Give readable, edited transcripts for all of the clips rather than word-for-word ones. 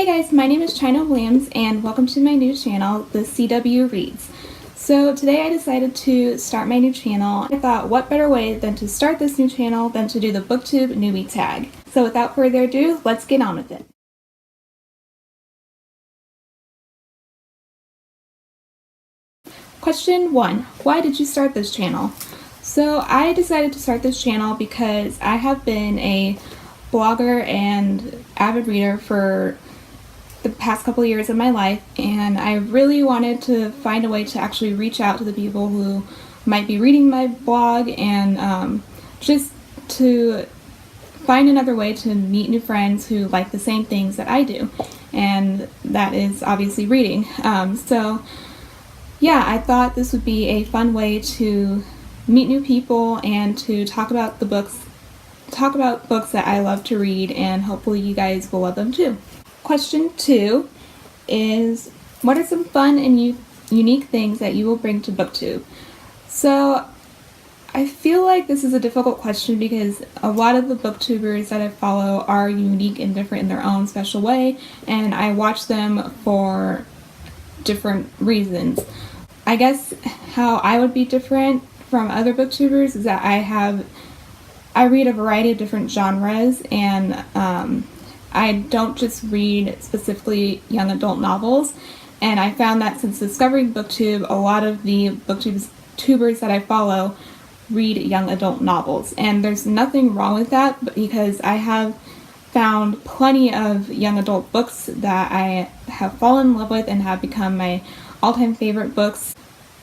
Hey guys, my name is China Williams and welcome to my new channel, the CW Reads. So today I decided to start my new channel. I thought what better way than to start this new channel than to do the Booktube Newbie Tag. So without further ado, let's get on with it. Question 1. Why did you start this channel? So I decided to start this channel because I have been a blogger and avid reader for the past couple of years of my life, and I really wanted to find a way to actually reach out to the people who might be reading my blog and just to find another way to meet new friends who like the same things that I do, and that is obviously reading. So yeah, I thought this would be a fun way to meet new people and to talk about books that I love to read, and hopefully you guys will love them too. Question 2 is, what are some fun and unique things that you will bring to Booktube? So I feel like this is a difficult question because a lot of the Booktubers that I follow are unique and different in their own special way, and I watch them for different reasons. I guess how I would be different from other Booktubers is that I read a variety of different genres, and I don't just read specifically young adult novels, and I found that since discovering Booktube, a lot of the Booktubers that I follow read young adult novels, and there's nothing wrong with that because I have found plenty of young adult books that I have fallen in love with and have become my all-time favorite books.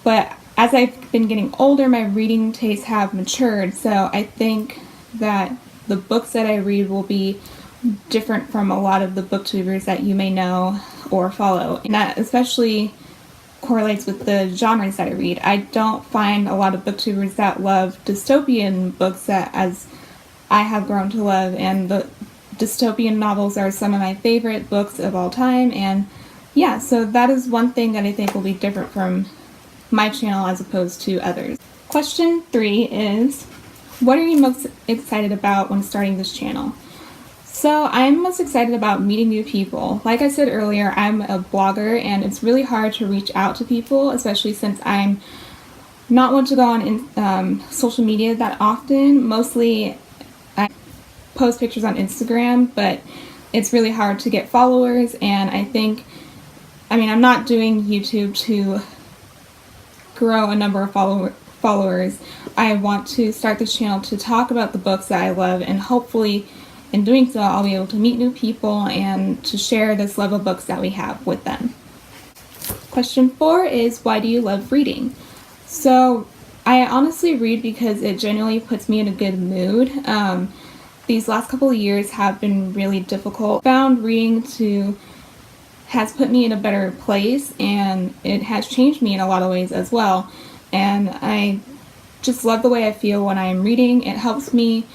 But as I've been getting older, my reading tastes have matured, so I think that the books that I read will be different from a lot of the Booktubers that you may know or follow, and that especially correlates with the genres that I read. I don't find a lot of Booktubers that love dystopian books that as I have grown to love, and the dystopian novels are some of my favorite books of all time, and yeah, so that is one thing that I think will be different from my channel as opposed to others. Question 3 is, what are you most excited about when starting this channel? So I'm most excited about meeting new people. Like I said earlier, I'm a blogger and it's really hard to reach out to people, especially since I'm not one to go on social media that often. Mostly I post pictures on Instagram, but it's really hard to get followers, and I'm not doing YouTube to grow a number of followers. I want to start this channel to talk about the books that I love, and hopefully in doing so I'll be able to meet new people and to share this love of books that we have with them. Question 4 is, why do you love reading? So I honestly read because it genuinely puts me in a good mood. These last couple of years have been really difficult. I found reading has put me in a better place, and it has changed me in a lot of ways as well. And I just love the way I feel when I am reading. It helps me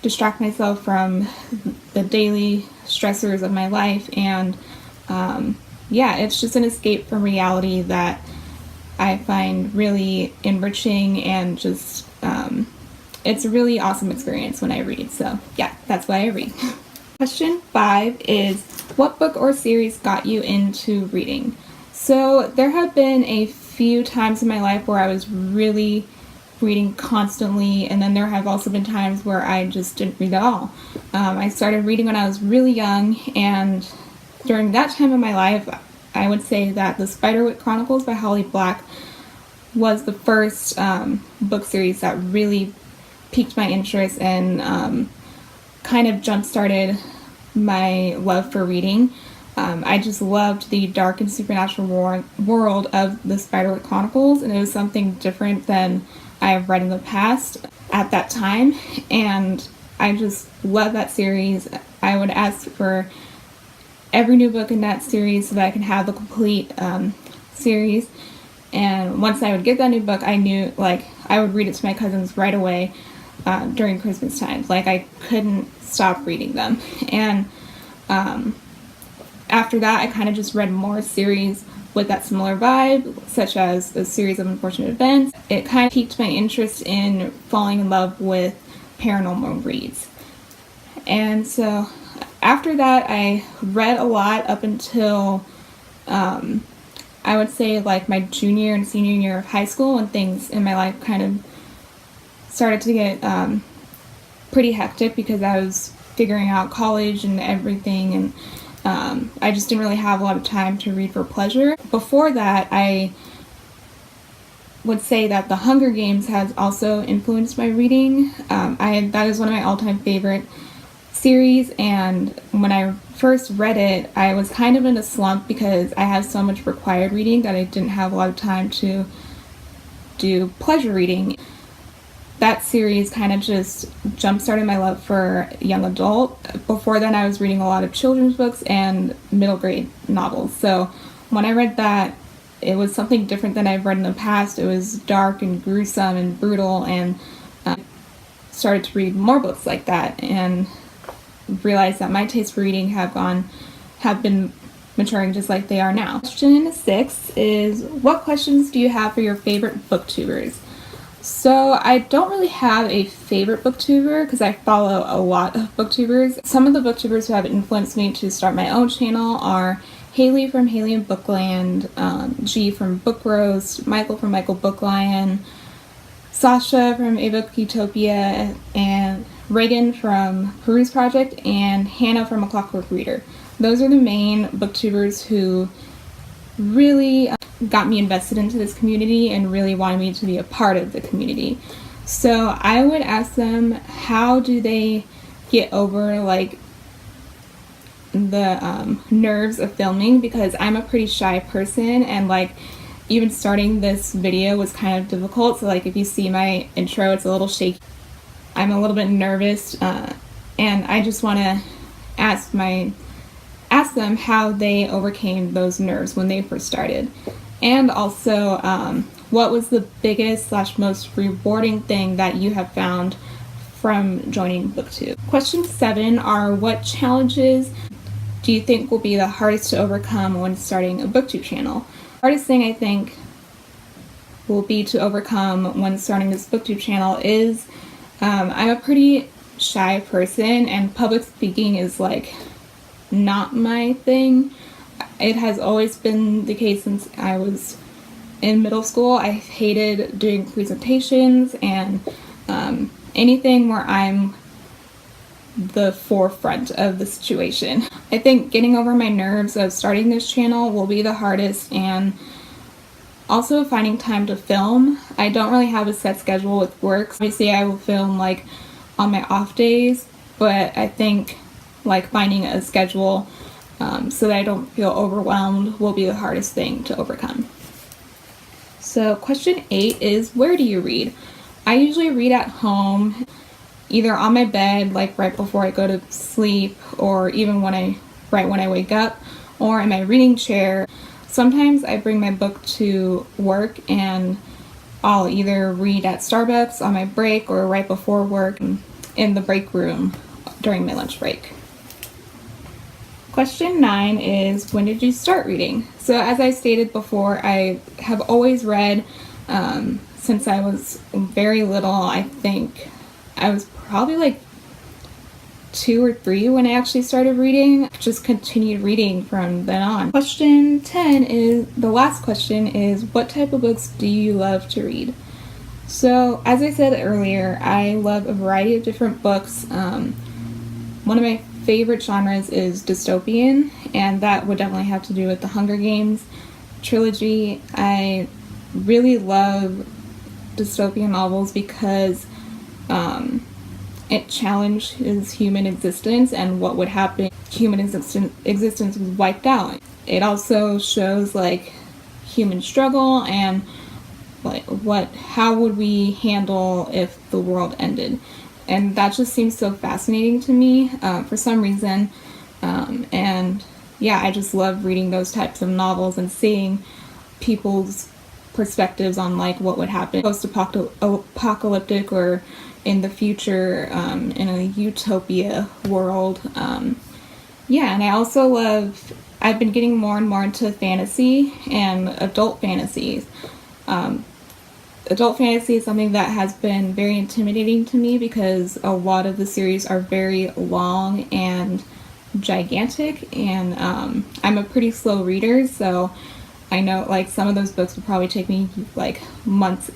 distract myself from the daily stressors of my life, and yeah, it's just an escape from reality that I find really enriching, and just it's a really awesome experience when I read. So yeah, that's why I read. Question 5 is, what book or series got you into reading? So there have been a few times in my life where I was really reading constantly, and then there have also been times where I just didn't read at all. I started reading when I was really young, and during that time of my life, I would say that the Spiderwick Chronicles by Holly Black was the first book series that really piqued my interest and kind of jump-started my love for reading. I just loved the dark and supernatural world of the Spiderwick Chronicles, and it was something different than I have read in the past at that time, and I just love that series. I would ask for every new book in that series so that I can have the complete series, and once I would get that new book, I knew, I would read it to my cousins right away during Christmas time. I couldn't stop reading them, and after that I kind of just read more series with that similar vibe, such as A Series of Unfortunate Events. It kind of piqued my interest in falling in love with paranormal reads. And so after that, I read a lot up until I would say like my junior and senior year of high school, when things in my life kind of started to get pretty hectic because I was figuring out college and everything, and I just didn't really have a lot of time to read for pleasure. Before that, I would say that The Hunger Games has also influenced my reading. That is one of my all-time favorite series, and when I first read it, I was kind of in a slump because I had so much required reading that I didn't have a lot of time to do pleasure reading. That series kind of just jump-started my love for young adult. Before then, I was reading a lot of children's books and middle grade novels. So when I read that, it was something different than I've read in the past. It was dark and gruesome and brutal, and started to read more books like that and realized that my taste for reading have been maturing just like they are now. Question 6 is, what questions do you have for your favorite booktubers? So I don't really have a favorite booktuber because I follow a lot of booktubers. Some of the booktubers who have influenced me to start my own channel are Haley from Haley and Bookland, G from Book Roast, Michael from Michael Booklion, Sasha from A Book Utopia, and Reagan from Peruse Project, and Hannah from A Clockwork Reader. Those are the main booktubers who really got me invested into this community and really wanted me to be a part of the community. So I would ask them, how do they get over like the nerves of filming, because I'm a pretty shy person, and like even starting this video was kind of difficult. So like if you see my intro, it's a little shaky. I'm a little bit nervous, and I just want to ask them how they overcame those nerves when they first started. And also, what was the biggest / most rewarding thing that you have found from joining Booktube? Question 7 are, what challenges do you think will be the hardest to overcome when starting a Booktube channel? The hardest thing I think will be to overcome when starting this Booktube channel is I'm a pretty shy person, and public speaking is like not my thing. It has always been the case since I was in middle school. I hated doing presentations and anything where I'm the forefront of the situation. I think getting over my nerves of starting this channel will be the hardest, and also finding time to film. I don't really have a set schedule with work. Obviously I will film like on my off days, but I think like finding a schedule so that I don't feel overwhelmed will be the hardest thing to overcome. So question 8 is, where do you read? I usually read at home, either on my bed, like right before I go to sleep, or even right when I wake up, or in my reading chair. Sometimes I bring my book to work, and I'll either read at Starbucks on my break or right before work in the break room during my lunch break. Question 9 is, when did you start reading? So as I stated before, I have always read since I was very little. I think I was probably like 2 or 3 when I actually started reading. Just continued reading from then on. Question 10 is, the last question is, what type of books do you love to read? So as I said earlier, I love a variety of different books. One of my favorite genres is dystopian, and that would definitely have to do with the Hunger Games trilogy. I really love dystopian novels because it challenges human existence and what would happen if human existence was wiped out. It also shows like human struggle and like how would we handle if the world ended. And that just seems so fascinating to me for some reason. And yeah, I just love reading those types of novels and seeing people's perspectives on like what would happen post-apocalyptic or in the future in a utopia world. Yeah, and I also I've been getting more and more into fantasy and adult fantasies. Adult fantasy is something that has been very intimidating to me because a lot of the series are very long and gigantic, and I'm a pretty slow reader, so I know like some of those books would probably take me like months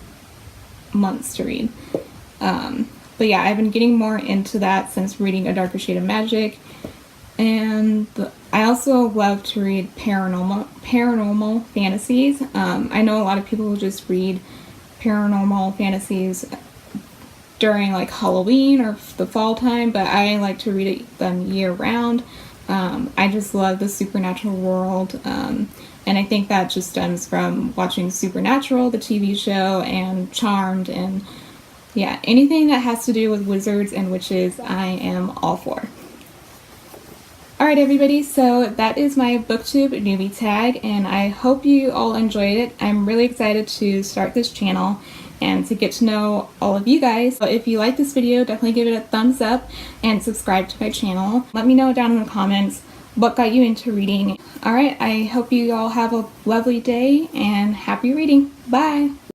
to read. But yeah, I've been getting more into that since reading A Darker Shade of Magic, and I also love to read paranormal fantasies. I know a lot of people who just read paranormal fantasies during like Halloween or the fall time, but I like to read them year round. I just love the supernatural world, and I think that just stems from watching Supernatural, the TV show, and Charmed, and yeah, anything that has to do with wizards and witches, I am all for. Alright everybody, so that is my Booktube Newbie Tag, and I hope you all enjoyed it. I'm really excited to start this channel and to get to know all of you guys. So if you like this video, definitely give it a thumbs up and subscribe to my channel. Let me know down in the comments what got you into reading. Alright, I hope you all have a lovely day and happy reading. Bye!